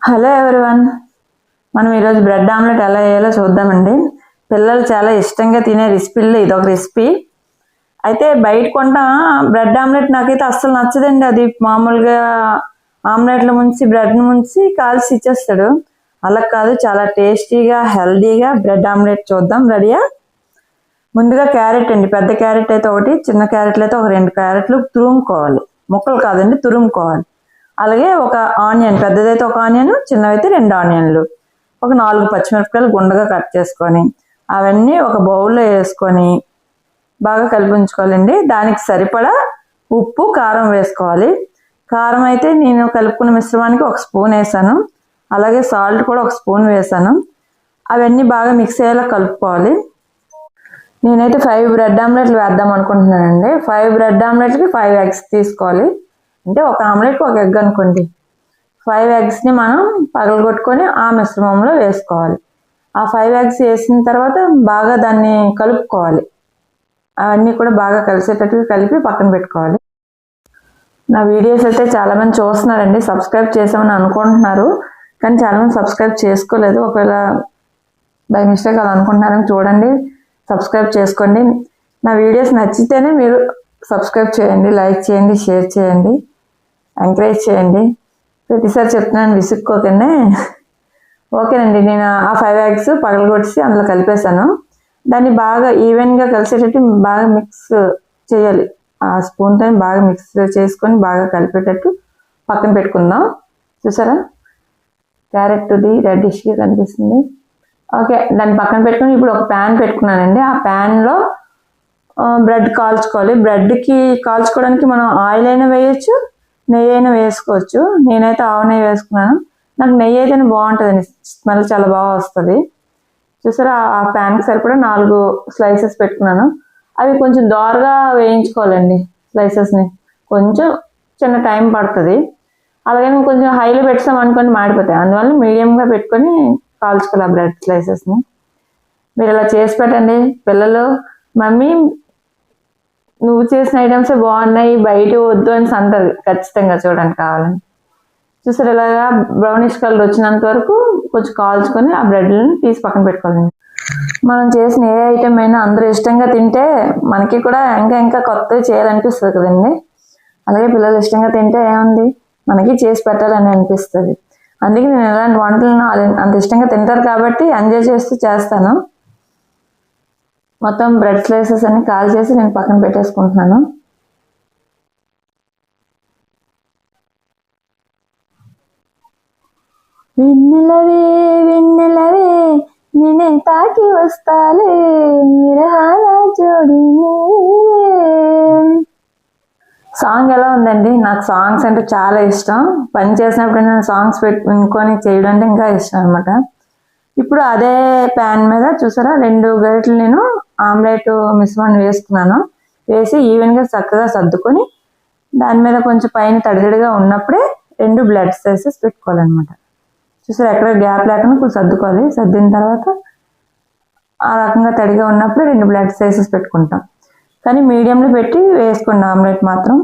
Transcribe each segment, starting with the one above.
Hello everyone, మనం ఈరోజు bread omelette ఎలా వేయాలో చూద్దామండి. పిల్లలు చాలా ఇష్టంగా తినే రెసిపీల్లో ఇదొక రెసిపీ. అయితే బయట కొంట బ్రెడ్ ఆమ్లెట్ నాకైతే అస్సలు నచ్చదండి. అది మామూలుగా ఆమ్లెట్లో ముంచి బ్రెడ్ని ముంచి కాల్చి ఇచ్చేస్తాడు. అలా కాదు, చాలా టేస్టీగా హెల్దీగా బ్రెడ్ ఆమ్లెట్ చూద్దాం. రెడీయా? ముందుగా క్యారెట్ అండి, పెద్ద క్యారెట్ అయితే ఒకటి, చిన్న క్యారెట్లు అయితే ఒక 2 క్యారెట్లు తురుముకోవాలి. ముక్కలు కాదండి, తురుముకోవాలి. అలాగే ఒక ఆనియన్, పెద్దదైతే ఒక ఆనియన్, చిన్నవైతే 2 ఆనియన్లు, ఒక 4 పచ్చిమిరపకాయలు గుండగా కట్ చేసుకొని అవన్నీ ఒక బౌల్లో వేసుకొని బాగా కలిపి ఉంచుకోవాలండి. దానికి సరిపడా ఉప్పు కారం వేసుకోవాలి. కారం అయితే నేను కలుపుకున్న మిశ్రమానికి 1 స్పూన్ వేసాను. అలాగే సాల్ట్ కూడా 1 స్పూన్ వేసాను. అవన్నీ బాగా మిక్స్ అయ్యేలా కలుపుకోవాలి. నేనైతే 5 బ్రెడ్ ఆమ్లెట్లు వేద్దాం అనుకుంటున్నానండి. 5 బ్రెడ్ ఆమ్లెట్లకి 5 ఎగ్స్ తీసుకోవాలి. అంటే ఒక ఆమ్లెట్కి 1 ఎగ్ అనుకోండి. 5 ఎగ్స్ని మనం పగలగొట్టుకొని ఆ మిశ్రమంలో వేసుకోవాలి. ఆ 5 ఎగ్స్ వేసిన తర్వాత బాగా దాన్ని కలుపుకోవాలి. అవన్నీ కూడా బాగా కలిసేటట్టుగా కలిపి పక్కన పెట్టుకోవాలి. నా వీడియోస్ అయితే చాలామంది చూస్తున్నారండి, సబ్స్క్రైబ్ చేసామని అనుకుంటున్నారు, కానీ చాలామంది సబ్స్క్రైబ్ చేసుకోలేదు. ఒకవేళ బై మిస్టేక్ అలా అనుకుంటున్నారని చూడండి, సబ్స్క్రైబ్ చేసుకోండి. నా వీడియోస్ నచ్చితేనే మీరు సబ్స్క్రైబ్ చేయండి, లైక్ చేయండి, షేర్ చేయండి, ఎంకరేజ్ చేయండి. ప్రతిసారి చెప్తున్నాను, విసుక్కోకండి. ఓకేనండి, నేను ఆ 5 ఎగ్స్ పగలగొట్టి అందులో కలిపేశాను. దాన్ని బాగా ఈవెన్గా కలిసేటట్టు బాగా మిక్స్ చేయాలి. ఆ స్పూన్తో బాగా మిక్స్ చేసుకొని బాగా కలిపేటట్టు పక్కన పెట్టుకుందాం. చూసారా, క్యారెట్ది రెడ్డిష్గా కనిపిస్తుంది. ఓకే, దాన్ని పక్కన పెట్టుకుని ఇప్పుడు ఒక ప్యాన్ పెట్టుకున్నానండి. ఆ ప్యాన్లో బ్రెడ్ కాల్చుకోవాలి. బ్రెడ్కి కాల్చుకోవడానికి మనం ఆయిల్ అయినా వేయచ్చు, నెయ్యి అయినా వేసుకోవచ్చు. నేనైతే ఆవు నెయ్యి వేసుకున్నాను. నాకు నెయ్యి అయితేనే బాగుంటుందండి, స్మెల్ చాలా బాగా వస్తుంది. చూసారా, ఆ ప్యాన్కి సరిపడా 4 స్లైసెస్ పెట్టుకున్నాను. అవి కొంచెం దోరగా వేయించుకోవాలండి. స్లైసెస్ని కొంచెం చిన్న టైం పడుతుంది. అలాగే కొంచెం హైలో పెట్టాం అనుకోండి మాడిపోతాయి. అందువల్ల మీడియంగా పెట్టుకొని కాల్చుకోవాలి ఆ బ్రెడ్ స్లైసెస్ని. మీరు ఇలా చేసి పెట్టండి. పిల్లలు మమ్మీ నువ్వు చేసిన ఐటమ్సే బాగున్నాయి, బయట వద్దు అని అంటారు ఖచ్చితంగా, చూడడానికి కావాలని. చూసారు, ఇలాగా బ్రౌనిష్ కలర్ వచ్చినంత వరకు కొంచెం కాల్చుకొని ఆ బ్రెడ్లను తీసి పక్కన పెట్టుకోవాలండి. మనం చేసిన ఏ ఐటమ్ అయినా అందరూ ఇష్టంగా తింటే మనకి కూడా ఇంకా ఇంకా కొత్తవి చేయాలనిపిస్తుంది కదండి. అలాగే పిల్లలు ఇష్టంగా తింటే ఏముంది, మనకి చేసి పెట్టాలని అనిపిస్తుంది. అందుకే నేను ఇలాంటి వంటలను అంత ఇష్టంగా తింటారు కాబట్టి ఎంజాయ్ చేస్తూ చేస్తాను. మొత్తం బ్రెడ్ స్లైసెస్ అన్ని కాల్ చేసి నేను పక్కన పెట్టేసుకుంటున్నాను. వెన్నెలవే వెన్నెలవే నేనే తాకి వస్తాలే, నిరహాల జోడి. సాంగ్ ఎలా ఉందండి? నాకు సాంగ్స్ అంటే చాలా ఇష్టం. పని చేసినప్పుడు నేను సాంగ్స్ పెట్టుకొని చేయడం అంటే ఇంకా ఇష్టం అనమాట. ఇప్పుడు అదే ప్యాన్ మీద చూసారా 2 గరిటెలు నేను ఆమ్లెట్ మిశ్రమాన్ని వేసుకున్నాను. వేసి ఈవెన్గా చక్కగా సర్దుకొని దాని మీద కొంచెం పైన తడితడిగా ఉన్నప్పుడే 2 బ్రెడ్ స్లైసెస్ పెట్టుకోవాలన్నమాట. చూసారా, ఎక్కడ గ్యాప్ లేకుండా కొంచెం సర్దుకోవాలి. సర్దిన తర్వాత ఆ రకంగా తడిగా ఉన్నప్పుడు 2 బ్రెడ్ స్లైసెస్ పెట్టుకుంటాం. కానీ మీడియంలో పెట్టి వేసుకోండి ఆమ్లెట్ మాత్రం.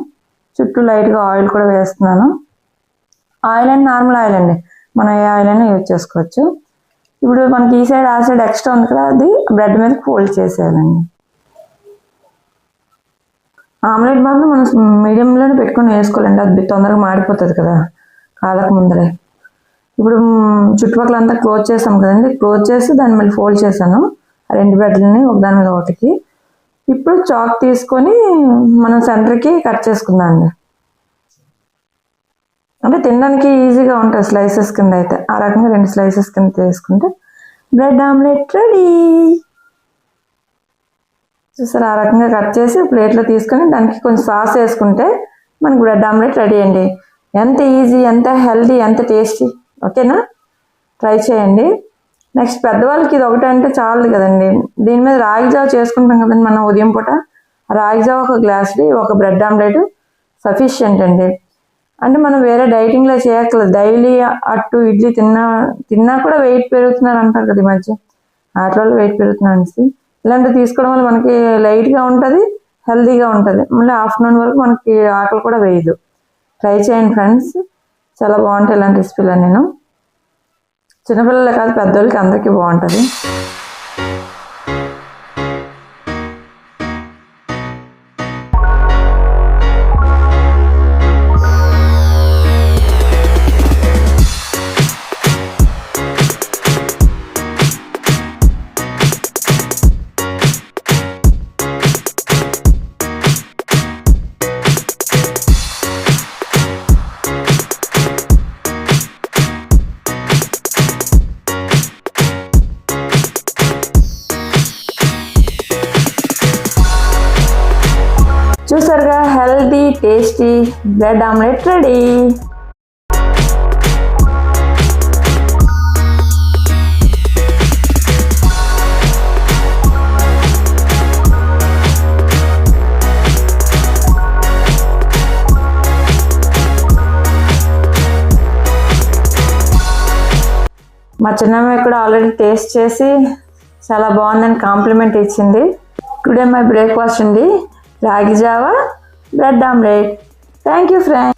చుట్టూ లైట్గా ఆయిల్ కూడా వేస్తున్నాను. ఆయిల్ అండ్ నార్మల్ ఆయిల్ అండి, మనం ఏ ఆయిల్ అయినా యూజ్ చేసుకోవచ్చు. ఇప్పుడు మనకి ఈ సైడ్ ఆ సైడ్ ఎక్స్ట్రా ఉంది కదా, అది బ్రెడ్ మీద ఫోల్డ్ చేసేయాలండి. ఆమ్లెట్ మాత్రం మనం మీడియంలోనే పెట్టుకొని వేసుకోవాలండి, అది తొందరగా మాడిపోతుంది కదా కాలకు ముందరే. ఇప్పుడు చుట్టుపక్కల అంతా క్లోజ్ చేసాం కదండి, క్లోజ్ చేసి దాన్ని మళ్ళీ ఫోల్డ్ చేశాను ఆ 2 బ్రెడ్లని ఒకదాని మీద ఒకటికి. ఇప్పుడు చాక్ తీసుకొని మనం సెంటర్కి కట్ చేసుకుందాం అండి. అంటే తినడానికి ఈజీగా ఉంటుంది స్లైసెస్ కింద అయితే. ఆ రకంగా 2 స్లైసెస్ కింద తీసుకుంటే బ్రెడ్ ఆమ్లెట్ రెడీ. చూసారు, ఆ రకంగా కట్ చేసి ప్లేట్లో తీసుకొని దానికి కొంచెం సాస్ వేసుకుంటే మనకి బ్రెడ్ ఆమ్లెట్ రెడీ అండి. ఎంత ఈజీ, ఎంత హెల్దీ, ఎంత టేస్టీ. ఓకేనా, ట్రై చేయండి. నెక్స్ట్ పెద్దవాళ్ళకి ఇది ఒకటి అంటే చాలు కదండి. దీని మీద రాగి జావ చేసుకుంటాం కదండి మనం ఉదయం పూట. రాగి జావ 1 గ్లాస్ది 1 బ్రెడ్ ఆమ్లెట్ సఫిషియంట్ అండి. అంటే మనం వేరే డైటింగ్లో చేయక్కర్లేదు. డైలీ అట్టు ఇడ్లీ తిన్నా కూడా వెయిట్ పెరుగుతున్నారు అంటారు కదా ఈ మధ్య. వాటి వల్ల వెయిట్ పెరుగుతున్నారు అనేసి ఇలాంటివి తీసుకోవడం వల్ల మనకి లైట్గా ఉంటుంది, హెల్తీగా ఉంటుంది. మళ్ళీ ఆఫ్టర్నూన్ వరకు మనకి ఆకలి కూడా వేయదు. ట్రై చేయండి ఫ్రెండ్స్, చాలా బాగుంటాయి ఇలాంటి రెసిపీలు నేను. చిన్నపిల్లలే కాదు పెద్దోళ్ళకి అందరికీ బాగుంటుంది. చూసారుగా, healthy tasty bread omelette ready. మా చిన్నమ్మాయి కూడా ఆల్రెడీ టేస్ట్ చేసి చాలా బాగుందని కాంప్లిమెంట్ ఇచ్చింది. టుడే మై బ్రేక్ఫాస్ట్ అండి, రాగి Java, bread omelette. Thank you friends.